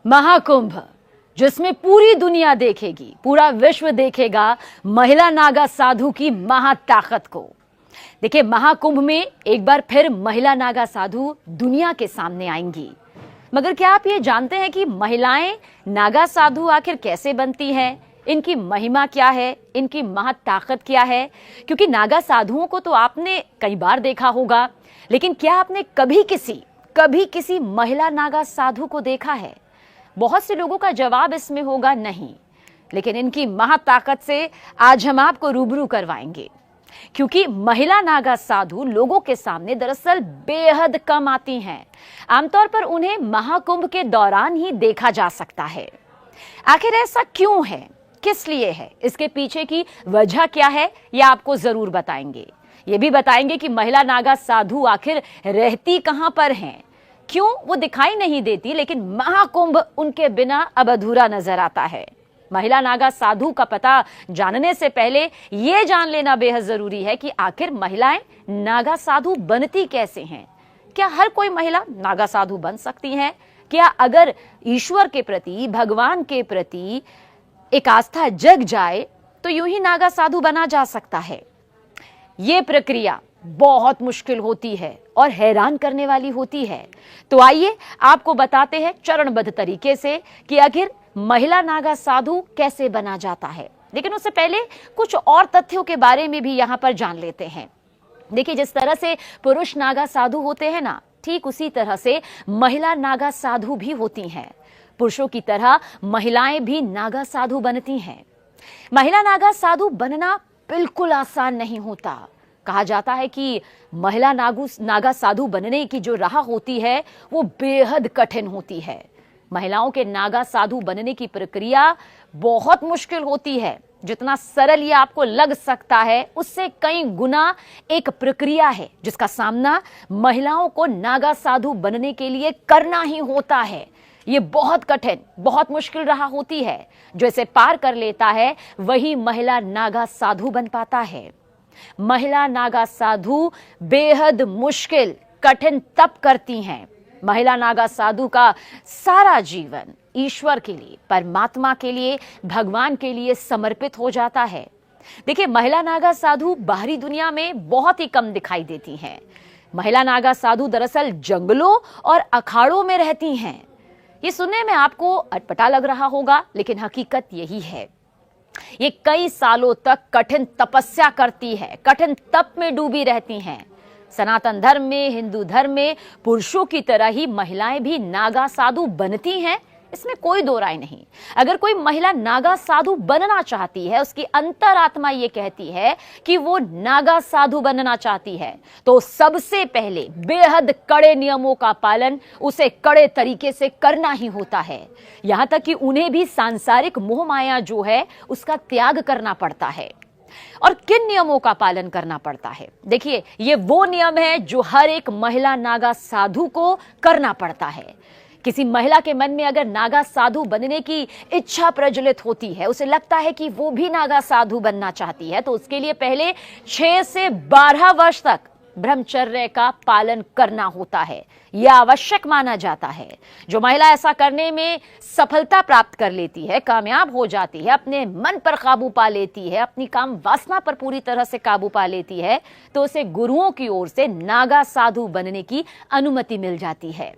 महाकुंभ, जिसमें पूरी दुनिया देखेगी, पूरा विश्व देखेगा महिला नागा साधु की महाताकत को। देखिए, महाकुंभ में एक बार फिर महिला नागा साधु दुनिया के सामने आएंगी। मगर क्या आप ये जानते हैं कि महिलाएं नागा साधु आखिर कैसे बनती हैं? इनकी महिमा क्या है? इनकी महाताकत क्या है? क्योंकि नागा साधुओं को तो आपने कई बार देखा होगा, लेकिन क्या आपने कभी किसी महिला नागा साधु को देखा है? बहुत से लोगों का जवाब इसमें होगा नहीं। लेकिन इनकी महाताकत से आज हम आपको रूबरू करवाएंगे, क्योंकि महिला नागा साधु लोगों के सामने दरअसल बेहद कम आती हैं। आमतौर पर उन्हें महाकुंभ के दौरान ही देखा जा सकता है। आखिर ऐसा क्यों है? किस लिए है? इसके पीछे की वजह क्या है, यह आपको जरूर बताएंगे। ये भी बताएंगे कि महिला नागा साधु आखिर रहती कहां पर हैं, क्यों वो दिखाई नहीं देती, लेकिन महाकुंभ उनके बिना अब अधूरा नजर आता है। महिला नागा साधु का पता जानने से पहले ये जान लेना बेहद जरूरी है कि आखिर महिलाएं नागा साधु बनती कैसे हैं। क्या हर कोई महिला नागा साधु बन सकती है? क्या अगर ईश्वर के प्रति, भगवान के प्रति एक आस्था जग जाए तो यूं ही नागा साधु बना जा सकता है? ये प्रक्रिया बहुत मुश्किल होती है और हैरान करने वाली होती है। तो आइए आपको बताते हैं चरणबद्ध तरीके से कि आखिर महिला नागा साधु कैसे बना जाता है। लेकिन उससे पहले कुछ और तथ्यों के बारे में भी यहां पर जान लेते हैं। देखिए, जिस तरह से पुरुष नागा साधु होते हैं ना, ठीक उसी तरह से महिला नागा साधु भी होती हैं। पुरुषों की तरह महिलाएं भी नागा साधु बनती हैं। महिला नागा साधु बनना बिल्कुल आसान नहीं होता। कहा जाता है कि महिला नागा साधु बनने की जो राह होती है वो बेहद कठिन होती है। महिलाओं के नागा साधु बनने की प्रक्रिया बहुत मुश्किल होती है। जितना सरल ये आपको लग सकता है, उससे कई गुना एक प्रक्रिया है जिसका सामना महिलाओं को नागा साधु बनने के लिए करना ही होता है। ये बहुत कठिन, बहुत मुश्किल राह होती है। जो इसे पार कर लेता है वही महिला नागा साधु बन पाता है। महिला नागा साधु बेहद मुश्किल, कठिन तप करती हैं। महिला नागा साधु का सारा जीवन ईश्वर के लिए, परमात्मा के लिए, भगवान के लिए समर्पित हो जाता है। देखिए, महिला नागा साधु बाहरी दुनिया में बहुत ही कम दिखाई देती हैं। महिला नागा साधु दरअसल जंगलों और अखाड़ों में रहती हैं। ये सुनने में आपको अटपटा लग रहा होगा, लेकिन हकीकत यही है। ये कई सालों तक कठिन तपस्या करती है, कठिन तप में डूबी रहती हैं। सनातन धर्म में, हिंदू धर्म में पुरुषों की तरह ही महिलाएं भी नागा साधु बनती हैं, इसमें कोई दो राय नहीं। अगर कोई महिला नागा साधु बनना चाहती है, उसकी अंतरात्मा ये कहती है कि वो नागा साधु बनना चाहती है, तो सबसे पहले बेहद कड़े नियमों का पालन उसे कड़े तरीके से करना ही होता है। यहां तक कि उन्हें भी सांसारिक मोह माया जो है उसका त्याग करना पड़ता है। और किन नियमों का पालन करना पड़ता है? देखिए, ये वो नियम है जो हर एक महिला नागा साधु को करना पड़ता है। किसी महिला के मन में अगर नागा साधु बनने की इच्छा प्रज्वलित होती है, उसे लगता है कि वो भी नागा साधु बनना चाहती है, तो उसके लिए पहले 6 से 12 वर्ष तक ब्रह्मचर्य का पालन करना होता है। यह आवश्यक माना जाता है। जो महिला ऐसा करने में सफलता प्राप्त कर लेती है, कामयाब हो जाती है, अपने मन पर काबू पा लेती है, अपनी काम वासना पर पूरी तरह से काबू पा लेती है, तो उसे गुरुओं की ओर से नागा साधु बनने की अनुमति मिल जाती है।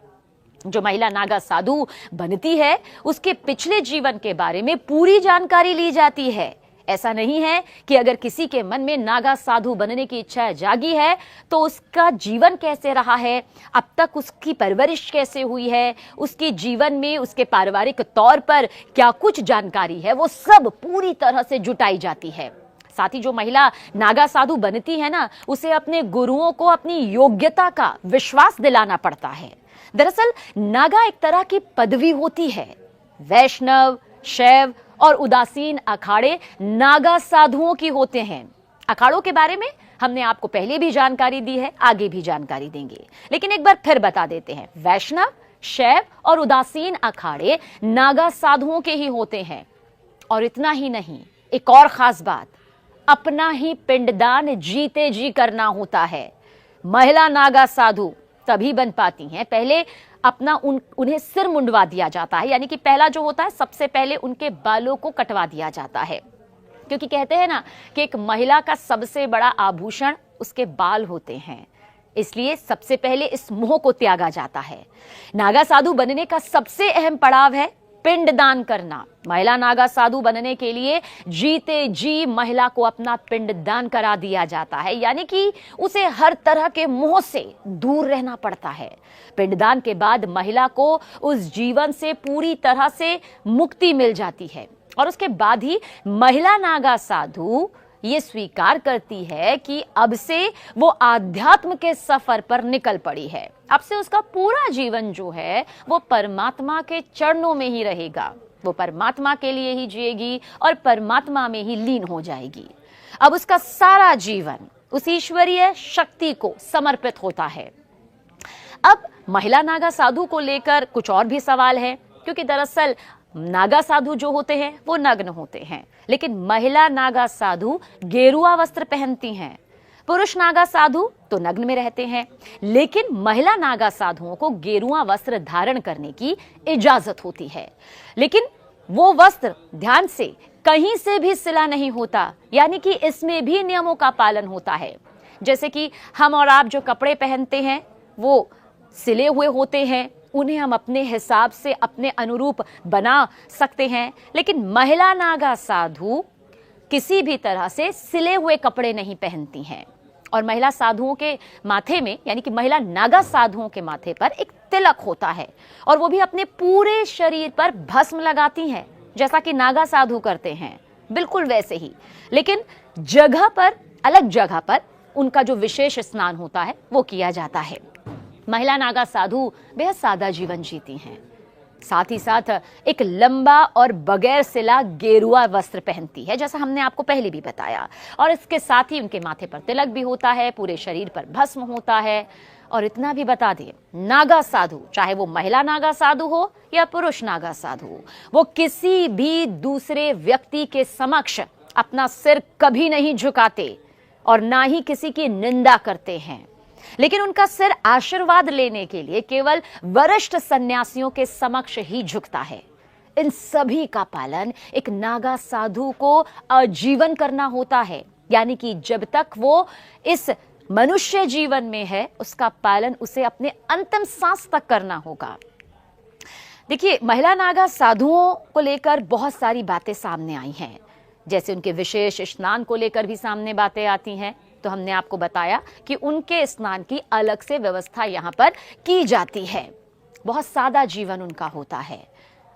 जो महिला नागा साधु बनती है, उसके पिछले जीवन के बारे में पूरी जानकारी ली जाती है। ऐसा नहीं है कि अगर किसी के मन में नागा साधु बनने की इच्छा जागी है तो उसका जीवन कैसे रहा है, अब तक उसकी परवरिश कैसे हुई है, उसके जीवन में उसके पारिवारिक तौर पर क्या कुछ जानकारी है, वो सब पूरी तरह से जुटाई जाती है। साथ ही जो महिला नागा साधु बनती है ना, उसे अपने गुरुओं को अपनी योग्यता का विश्वास दिलाना पड़ता है। दरअसल नागा एक तरह की पदवी होती है। वैष्णव, शैव और उदासीन अखाड़े नागा साधुओं की होते हैं। अखाड़ों के बारे में हमने आपको पहले भी जानकारी दी है, आगे भी जानकारी देंगे, लेकिन एक बार फिर बता देते हैं। वैष्णव, शैव और उदासीन अखाड़े नागा साधुओं के ही होते हैं। और इतना ही नहीं, एक और खास बात, अपना ही पिंडदान जीते जी करना होता है। महिला नागा साधु तभी बन पाती हैं। पहले अपना उन्हें सिर मुंडवा दिया जाता है, यानी कि पहला जो होता है सबसे पहले उनके बालों को कटवा दिया जाता है, क्योंकि कहते हैं ना कि एक महिला का सबसे बड़ा आभूषण उसके बाल होते हैं, इसलिए सबसे पहले इस मोह को त्यागा जाता है। नागा साधु बनने का सबसे अहम पड़ाव है पिंडदान करना। महिला नागा साधु बनने के लिए जीते जी महिला को अपना पिंडदान करा दिया जाता है, यानी कि उसे हर तरह के मोह से दूर रहना पड़ता है। पिंडदान के बाद महिला को उस जीवन से पूरी तरह से मुक्ति मिल जाती है और उसके बाद ही महिला नागा साधु ये स्वीकार करती है कि अब से वो आध्यात्म के सफर पर निकल पड़ी है। अब से उसका पूरा जीवन जो है वो परमात्मा के चरणों में ही रहेगा, वो परमात्मा के लिए ही जिएगी और परमात्मा में ही लीन हो जाएगी। अब उसका सारा जीवन उस ईश्वरीय शक्ति को समर्पित होता है। अब महिला नागा साधु को लेकर कुछ और भी सवाल है, क्योंकि दरअसल नागा साधु जो होते हैं वो नग्न होते हैं, लेकिन महिला नागा साधु गेरुआ वस्त्र पहनती हैं। पुरुष नागा साधु तो नग्न में रहते हैं, लेकिन महिला नागा साधुओं को गेरुआ वस्त्र धारण करने की इजाजत होती है। लेकिन वो वस्त्र ध्यान से कहीं से भी सिला नहीं होता, यानी कि इसमें भी नियमों का पालन होता है। जैसे कि हम और आप जो कपड़े पहनते हैं वो सिले हुए होते हैं, उन्हें हम अपने हिसाब से अपने अनुरूप बना सकते हैं, लेकिन महिला नागा साधु किसी भी तरह से सिले हुए कपड़े नहीं पहनती हैं। और महिला साधुओं के माथे में, यानी कि महिला नागा साधुओं के माथे पर एक तिलक होता है और वो भी अपने पूरे शरीर पर भस्म लगाती हैं, जैसा कि नागा साधु करते हैं, बिल्कुल वैसे ही। लेकिन जगह पर, अलग जगह पर उनका जो विशेष स्नान होता है वो किया जाता है। महिला नागा साधु बेहद सादा जीवन जीती हैं, साथ ही साथ एक लंबा और बगैर सिला गेरुआ वस्त्र पहनती है, जैसा हमने आपको पहले भी बताया। और इसके साथ ही उनके माथे पर तिलक भी होता है, पूरे शरीर पर भस्म होता है। और इतना भी बता दें, नागा साधु, चाहे वो महिला नागा साधु हो या पुरुष नागा साधु हो, वो किसी भी दूसरे व्यक्ति के समक्ष अपना सिर कभी नहीं झुकाते और ना ही किसी की निंदा करते हैं, लेकिन उनका सिर आशीर्वाद लेने के लिए केवल वरिष्ठ सन्यासियों के समक्ष ही झुकता है। इन सभी का पालन एक नागा साधु को आजीवन करना होता है, यानी कि जब तक वो इस मनुष्य जीवन में है उसका पालन उसे अपने अंतिम सांस तक करना होगा। देखिए, महिला नागा साधुओं को लेकर बहुत सारी बातें सामने आई हैं, जैसे उनके विशेष स्नान को लेकर भी सामने बातें आती हैं। तो हमने आपको बताया कि उनके स्नान की अलग से व्यवस्था यहाँ पर की जाती है। बहुत सादा जीवन उनका होता है।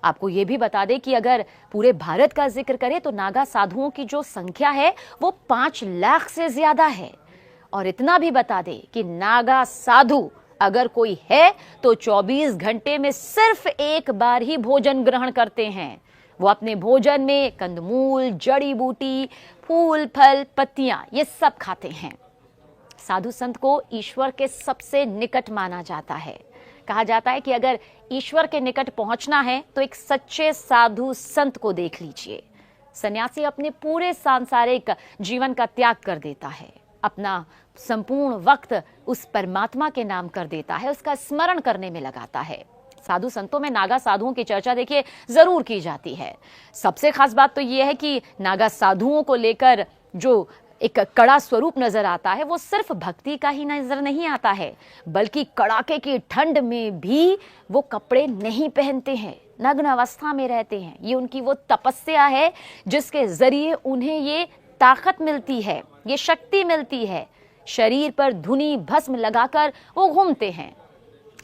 आपको ये भी बता दें कि अगर पूरे भारत का जिक्र करें तो नागा साधुओं की जो संख्या है वो 5 लाख से ज्यादा है। और इतना भी बता दें कि नागा साधु अगर कोई है तो 24 घंटे में सिर्फ एक बार ही भोजन ग्रहण करते हैं। वो अपने भोजन में कंदमूल, जड़ी बूटी, फूल, फल, पत्तियां ये सब खाते हैं। साधु संत को ईश्वर के सबसे निकट माना जाता है। कहा जाता है कि अगर ईश्वर के निकट पहुंचना है तो एक सच्चे साधु संत को देख लीजिए। सन्यासी अपने पूरे सांसारिक जीवन का त्याग कर देता है, अपना संपूर्ण वक्त उस परमात्मा के नाम कर देता है, उसका स्मरण करने में लगाता है। साधु संतों में नागा साधुओं की चर्चा देखिए जरूर की जाती है। सबसे खास बात तो यह है कि नागा साधुओं को लेकर जो एक कड़ा स्वरूप नजर आता है वो सिर्फ भक्ति का ही नजर नहीं आता है, बल्कि कड़ाके की ठंड में भी वो कपड़े नहीं पहनते हैं, नग्न अवस्था में रहते हैं। ये उनकी वो तपस्या है जिसके जरिए उन्हें ये ताकत मिलती है, ये शक्ति मिलती है। शरीर पर धुनी भस्म लगाकर वो घूमते हैं।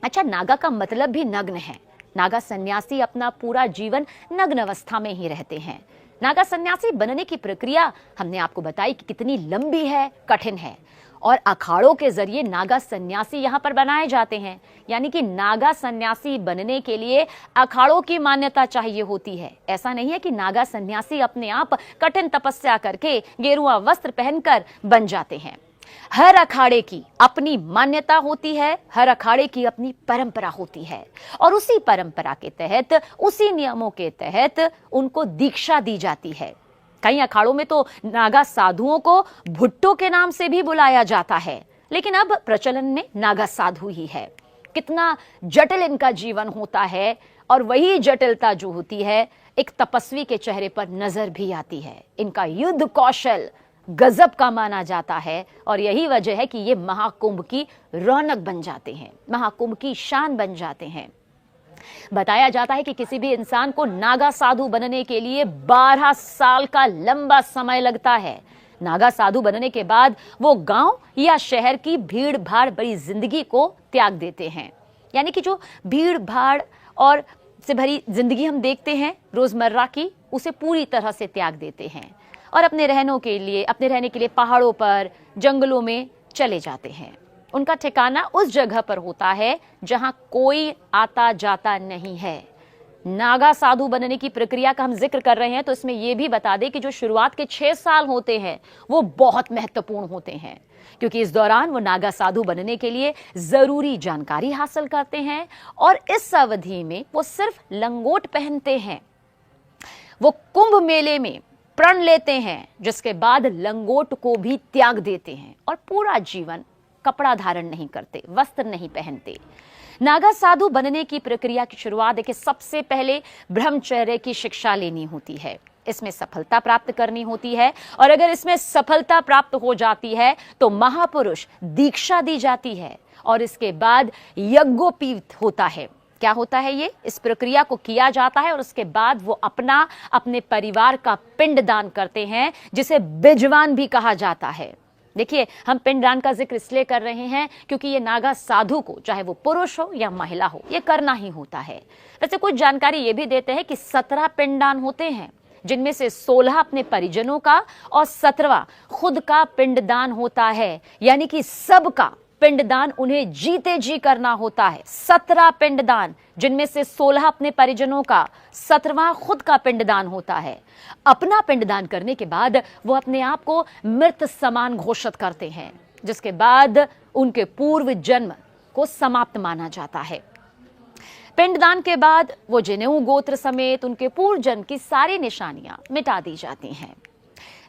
अच्छा, नागा का मतलब भी नग्न है। नागा सन्यासी अपना पूरा जीवन नग्न अवस्था में ही रहते हैं। नागा सन्यासी बनने की प्रक्रिया हमने आपको बताई कि कितनी लंबी है, कठिन है। और अखाड़ों के जरिए नागा सन्यासी यहाँ पर बनाए जाते हैं, यानी कि नागा सन्यासी बनने के लिए अखाड़ों की मान्यता चाहिए होती है। ऐसा नहीं है कि नागा सन्यासी अपने आप कठिन तपस्या करके गेरुआ वस्त्र पहनकर बन जाते हैं। हर अखाड़े की अपनी मान्यता होती है, हर अखाड़े की अपनी परंपरा होती है और उसी परंपरा के तहत, उसी नियमों के तहत उनको दीक्षा दी जाती है। कई अखाड़ों में तो नागा साधुओं को भुट्टो के नाम से भी बुलाया जाता है। लेकिन अब प्रचलन में नागा साधु ही है। कितना जटिल इनका जीवन होता है, और वही जटिलता जो होती है एक तपस्वी के चेहरे पर नजर भी आती है। इनका युद्ध कौशल गजब का माना जाता है, और यही वजह है कि ये महाकुंभ की रौनक बन जाते हैं, महाकुंभ की शान बन जाते हैं। बताया जाता है कि किसी भी इंसान को नागा साधु बनने के लिए 12 साल का लंबा समय लगता है। नागा साधु बनने के बाद वो गांव या शहर की भीड़ भाड़ भरी जिंदगी को त्याग देते हैं। यानी कि जो भीड़ भाड़ और से भरी जिंदगी हम देखते हैं रोजमर्रा की, उसे पूरी तरह से त्याग देते हैं और अपने रहने के लिए पहाड़ों पर, जंगलों में चले जाते हैं। उनका ठिकाना उस जगह पर होता है जहां कोई आता जाता नहीं है। नागा साधु बनने की प्रक्रिया का हम जिक्र कर रहे हैं तो इसमें यह भी बता दें कि जो शुरुआत के 6 साल होते हैं वो बहुत महत्वपूर्ण होते हैं, क्योंकि इस दौरान वो नागा साधु बनने के लिए जरूरी जानकारी हासिल करते हैं, और इस अवधि में वो सिर्फ लंगोट पहनते हैं। वो कुंभ मेले में प्रण लेते हैं, जिसके बाद लंगोट को भी त्याग देते हैं और पूरा जीवन कपड़ा धारण नहीं करते, वस्त्र नहीं पहनते। नागा साधु बनने की प्रक्रिया की शुरुआत देखिए, सबसे पहले ब्रह्मचर्य की शिक्षा लेनी होती है। इसमें सफलता प्राप्त करनी होती है, और अगर इसमें सफलता प्राप्त हो जाती है तो महापुरुष दीक्षा दी जाती है, और इसके बाद यज्ञोपवीत होता है। क्या होता है ये? इस प्रक्रिया को किया जाता है और उसके बाद वो अपने परिवार का पिंडदान करते हैं, जिसे बिजवान भी कहा जाता है। देखिए, हम पिंडदान का जिक्र इसलिए कर रहे हैं क्योंकि ये नागा साधु को, चाहे वो पुरुष हो या महिला हो, ये करना ही होता है। वैसे कुछ जानकारी ये भी देते हैं कि 17 पिंडदान होते हैं, जिनमें से 16 अपने परिजनों का और 17वां खुद का पिंडदान होता है। यानी कि सबका पिंडदान उन्हें जीते जी करना होता है। 17 पिंडदान, जिनमें से 16 अपने परिजनों का, 17वां खुद का पिंडदान होता है। अपना पिंडदान करने के बाद वो अपने आप को मृत समान घोषित करते हैं, जिसके बाद उनके पूर्व जन्म को समाप्त माना जाता है। पिंडदान के बाद वो जनेऊ गोत्र समेत उनके पूर्व जन्म की सारी निशानियां मिटा दी जाती हैं।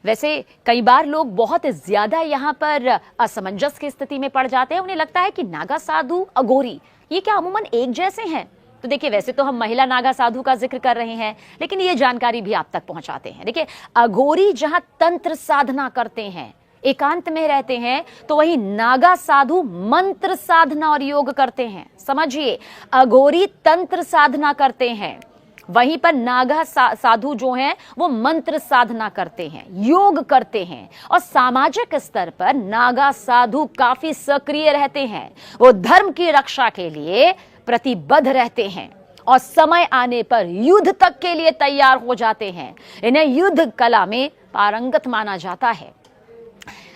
वैसे कई बार लोग बहुत ज्यादा यहाँ पर असमंजस की स्थिति में पड़ जाते हैं। उन्हें लगता है कि नागा साधु, अघोरी, ये क्या अमूमन एक जैसे हैं? तो देखिए, वैसे तो हम महिला नागा साधु का जिक्र कर रहे हैं, लेकिन ये जानकारी भी आप तक पहुंचाते हैं। देखिए, अघोरी जहां तंत्र साधना करते हैं, एकांत में रहते हैं, तो वही नागा साधु मंत्र साधना और योग करते हैं। समझिए, अघोरी तंत्र साधना करते हैं, वहीं पर नागा साधु जो हैं वो मंत्र साधना करते हैं, योग करते हैं, और सामाजिक स्तर पर नागा साधु काफी सक्रिय रहते हैं। वो धर्म की रक्षा के लिए प्रतिबद्ध रहते हैं और समय आने पर युद्ध तक के लिए तैयार हो जाते हैं। इन्हें युद्ध कला में पारंगत माना जाता है।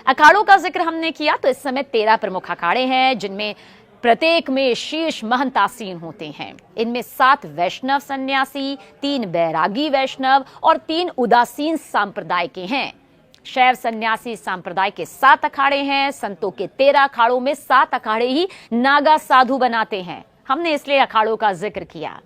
अखाड़ों का जिक्र हमने किया तो इस समय 13 प्रमुख अखाड़े हैं, जिनमें प्रत्येक में शीर्ष महंत आसीन होते हैं। इनमें 7 वैष्णव सन्यासी, 3 बैरागी वैष्णव और 3 उदासीन सांप्रदाय के हैं। शैव सन्यासी सांप्रदाय के 7 अखाड़े हैं। संतों के 13 अखाड़ों में 7 अखाड़े ही नागा साधु बनाते हैं। हमने इसलिए अखाड़ों का जिक्र किया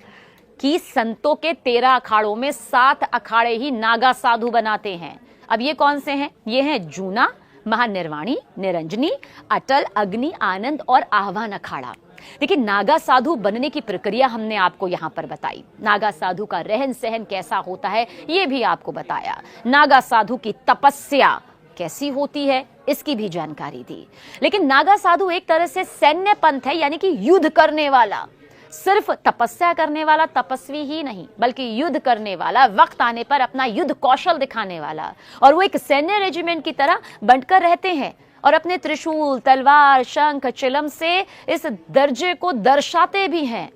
कि संतों के 13 अखाड़ों में 7 अखाड़े ही नागा साधु बनाते हैं। अब ये कौन से हैं? ये हैं जूना, महानिर्वाणी, निरंजनी, अटल, अग्नि, आनंद और आह्वान अखाड़ा। देखिए, नागा साधु बनने की प्रक्रिया हमने आपको यहाँ पर बताई। नागा साधु का रहन सहन कैसा होता है ये भी आपको बताया। नागा साधु की तपस्या कैसी होती है इसकी भी जानकारी दी। लेकिन नागा साधु एक तरह से सैन्य पंथ है, यानी कि युद्ध करने वाला। सिर्फ तपस्या करने वाला तपस्वी ही नहीं, बल्कि युद्ध करने वाला, वक्त आने पर अपना युद्ध कौशल दिखाने वाला। और वो एक सैन्य रेजिमेंट की तरह बंटकर रहते हैं और अपने त्रिशूल, तलवार, शंख, चिलम से इस दर्जे को दर्शाते भी हैं।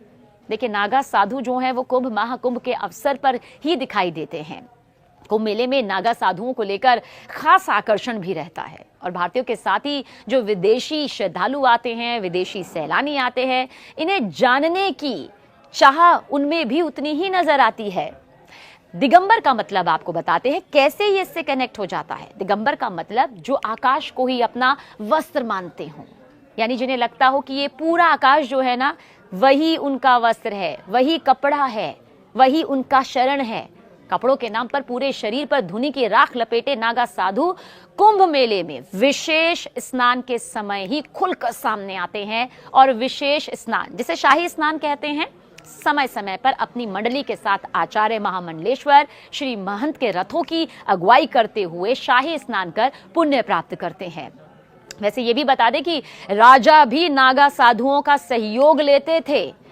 देखिए, नागा साधु जो हैं वो कुंभ महाकुंभ के अवसर पर ही दिखाई देते हैं। कुंभ मेले में नागा साधुओं को लेकर खास आकर्षण भी रहता है, और भारतीयों के साथ ही जो विदेशी श्रद्धालु आते हैं, विदेशी सैलानी आते हैं, इन्हें जानने की चाह उनमें भी उतनी ही नजर आती है। दिगंबर का मतलब आपको बताते हैं कैसे ये इससे कनेक्ट हो जाता है। दिगंबर का मतलब जो आकाश को ही अपना वस्त्र मानते हो, यानी जिन्हें लगता हो कि ये पूरा आकाश जो है ना, वही उनका वस्त्र है, वही कपड़ा है, वही उनका शरण है। कपड़ों के नाम पर पूरे शरीर पर धुनी की राख लपेटे नागा साधु कुंभ मेले में विशेष स्नान के समय ही खुलकर सामने आते हैं और विशेष स्नान, जिसे शाही स्नान कहते हैं, समय समय पर अपनी मंडली के साथ आचार्य महामंडलेश्वर श्री महंत के रथों की अगुवाई करते हुए शाही स्नान कर पुण्य प्राप्त करते हैं। वैसे ये भी बता दें कि राजा भी नागा साधुओं का सहयोग लेते थे।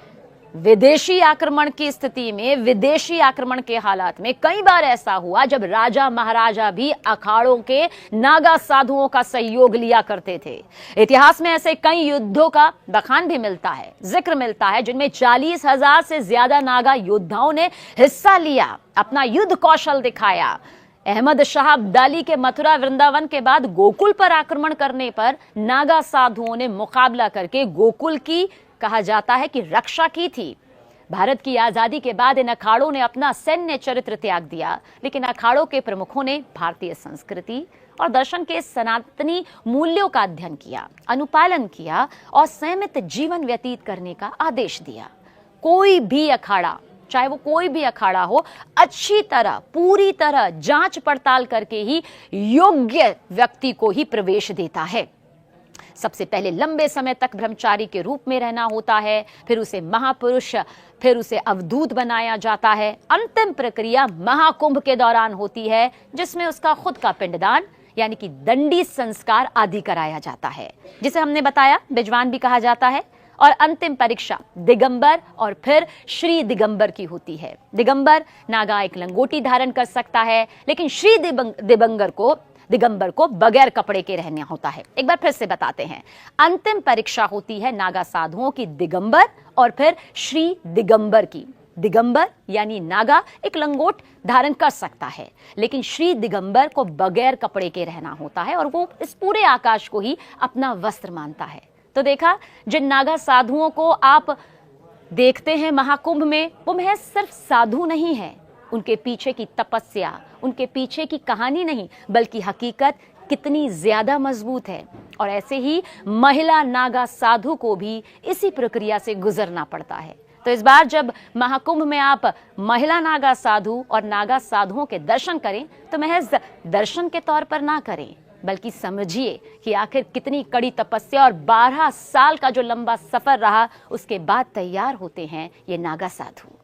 विदेशी आक्रमण की स्थिति में, विदेशी आक्रमण के हालात में कई बार ऐसा हुआ जब राजा महाराजा भी अखाड़ों के नागा साधुओं का सहयोग लिया करते थे। इतिहास में ऐसे कई युद्धों का बखान भी मिलता है, जिक्र मिलता है, जिनमें 40,000 से ज्यादा नागा योद्धाओं ने हिस्सा लिया, अपना युद्ध कौशल दिखाया। अहमद शाह अब्दाली के मथुरा वृंदावन के बाद गोकुल पर आक्रमण करने पर नागा साधुओं ने मुकाबला करके गोकुल की, कहा जाता है कि, रक्षा की थी। भारत की आजादी के बाद इन अखाड़ों ने अपना सैन्य चरित्र त्याग दिया, लेकिन अखाड़ों के प्रमुखों ने भारतीय संस्कृति और दर्शन के सनातनी मूल्यों का अध्ययन किया, अनुपालन किया और संयमित जीवन व्यतीत करने का आदेश दिया। कोई भी अखाड़ा, चाहे वो कोई भी अखाड़ा हो, अच्छी तरह, पूरी तरह जांच पड़ताल करके ही योग्य व्यक्ति को ही प्रवेश देता है। सबसे पहले लंबे समय तक ब्रह्मचारी के रूप में रहना होता है, फिर उसे महापुरुष, फिर उसे अवधूत बनाया जाता है। अंतिम प्रक्रिया महाकुंभ के दौरान होती है, जिसमें उसका खुद का पिंडदान यानी कि दंडी संस्कार आदि कराया जाता है, जिसे हमने बताया बिजवान भी कहा जाता है। और अंतिम परीक्षा दिगंबर और फिर श्री दिगंबर की होती है। दिगंबर नागा एक लंगोटी धारण कर सकता है, लेकिन श्री दिगंबर को बगैर कपड़े के रहना होता है। एक बार फिर से बताते हैं, अंतिम परीक्षा होती है नागा साधुओं की दिगंबर और फिर श्री दिगंबर की। दिगंबर यानी नागा एक लंगोट धारण कर सकता है, लेकिन श्री दिगंबर को बगैर कपड़े के रहना होता है और वो इस पूरे आकाश को ही अपना वस्त्र मानता है। तो देखा, जिन नागा साधुओं को आप देखते हैं महाकुंभ में, वो महज सिर्फ साधु नहीं है, उनके पीछे की तपस्या, उनके पीछे की कहानी नहीं, बल्कि हकीकत कितनी ज्यादा मजबूत है। और ऐसे ही महिला नागा साधु को भी इसी प्रक्रिया से गुजरना पड़ता है। तो इस बार जब महाकुंभ में आप महिला नागा साधु और नागा साधुओं के दर्शन करें, तो महज दर्शन के तौर पर ना करें, बल्कि समझिए कि आखिर कितनी कड़ी तपस्या और 12 साल का जो लंबा सफर रहा, उसके बाद तैयार होते हैं ये नागा साधु।